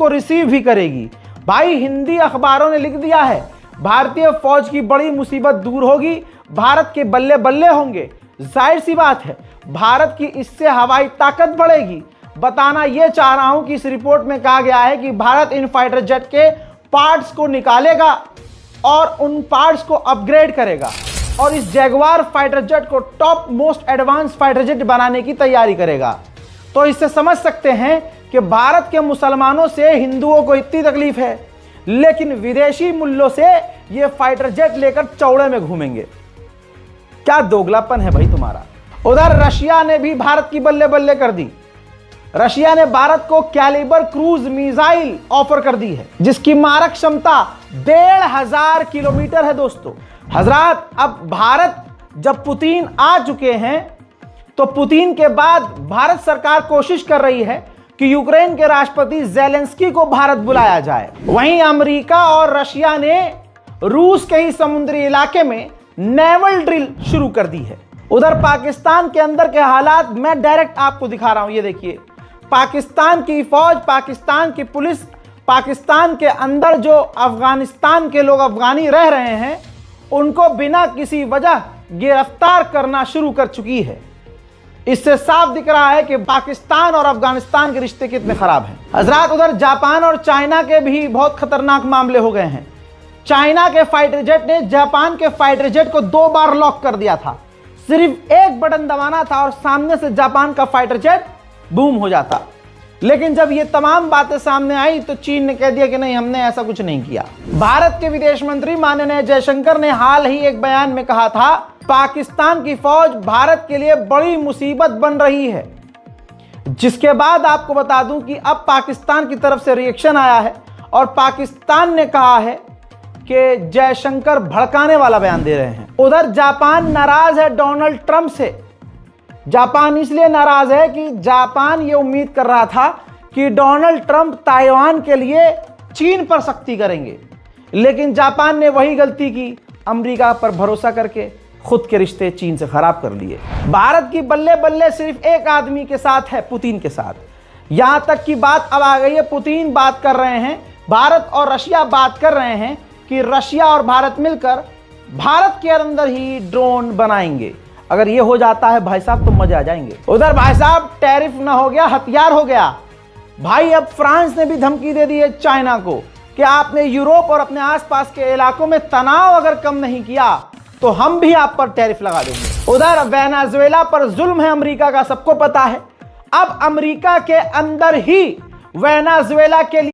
को रिसीव भी करेगी। भाई हिंदी अखबारों ने लिख दिया है, भारतीय फौज की बड़ी मुसीबत दूर होगी, भारत के बल्ले बल्ले होंगे। जाहिर सी बात है, भारत की इससे हवाई ताकत बढ़ेगी। बताना यह चाह रहा हूं कि इस रिपोर्ट में कहा गया है कि भारत इन फाइटर जेट के पार्ट्स को निकालेगा और उन पार्ट्स को अपग्रेड करेगा और इस जैगवार फाइटर जेट को top most advance fighter jet बनाने की तैयारी करेगा। तो इससे समझ सकते हैं कि भारत के मुसलमानों से हिंदुओं को इतनी तकलीफ है, लेकिन विदेशी मुल्लों से ये फाइटर जेट लेकर चौड़े में घूमेंगे। क्या दोगलापन है भाई तुम्हारा। उधर रशिया ने भी भारत की बल्ले बल्ले कर दी। रशिया ने भारत को कैलिबर क्रूज मिसाइल ऑफर कर दी है, जिसकी मारक क्षमता 1500 किलोमीटर है। दोस्तों हजरात, अब भारत जब पुतिन आ चुके हैं तो पुतिन के बाद भारत सरकार कोशिश कर रही है कि यूक्रेन के राष्ट्रपति ज़ेलेंस्की को भारत बुलाया जाए। वहीं अमेरिका और रशिया ने रूस के ही समुद्री इलाके में नेवल ड्रिल शुरू कर दी है। उधर पाकिस्तान के अंदर के हालात मैं डायरेक्ट आपको दिखा रहा हूं। ये देखिए, पाकिस्तान की फौज, पाकिस्तान की पुलिस, पाकिस्तान के अंदर जो अफगानिस्तान के लोग अफगानी रह रहे हैं उनको बिना किसी वजह गिरफ्तार करना शुरू कर चुकी है। इससे साफ दिख रहा है कि पाकिस्तान और अफगानिस्तान के रिश्ते कितने खराब हैं। हजरात, उधर जापान और चाइना के भी बहुत खतरनाक मामले हो गए हैं। चाइना के फाइटर जेट ने जापान के फाइटर जेट को 2 बार लॉक कर दिया था। सिर्फ एक बटन दबाना था और सामने से जापान का फाइटर जेट बूम हो जाता। लेकिन जब ये तमाम बातें सामने आई तो चीन ने कह दिया कि नहीं, हमने ऐसा कुछ नहीं किया। भारत के विदेश मंत्री माननीय जयशंकर ने हाल ही एक बयान में कहा था, पाकिस्तान की फौज भारत के लिए बड़ी मुसीबत बन रही है। जिसके बाद आपको बता दूं कि अब पाकिस्तान की तरफ से रिएक्शन आया है और पाकिस्तान ने कहा है कि जयशंकर भड़काने वाला बयान दे रहे हैं। उधर जापान नाराज है डोनाल्ड ट्रंप से। जापान इसलिए नाराज है कि जापान ये उम्मीद कर रहा था कि डोनाल्ड ट्रंप ताइवान के लिए चीन पर सख्ती करेंगे, लेकिन जापान ने वही गलती की, अमेरिका पर भरोसा करके खुद के रिश्ते चीन से खराब कर लिए। भारत की बल्ले बल्ले सिर्फ एक आदमी के साथ है, पुतिन के साथ। यहां तक की बात अब आ गई है, पुतिन बात कर रहे हैं, भारत और रशिया बात कर रहे हैं कि रशिया और भारत मिलकर भारत के अंदर ही ड्रोन बनाएंगे। अगर ये हो जाता है भाई साहब तो मजे आ जाएंगे। उधर भाई साहब टैरिफ ना हो गया, हथियार हो गया। भाई अब फ्रांस ने भी धमकी दे दी है चाइना को कि आपने यूरोप और अपने आसपास के इलाकों में तनाव अगर कम नहीं किया तो हम भी आप पर टैरिफ लगा देंगे। उधर वेनेजुएला पर जुल्म है अमेरिका का, सबको पता है। अब अमेरिका के अंदर ही वेनेजुएला के लिए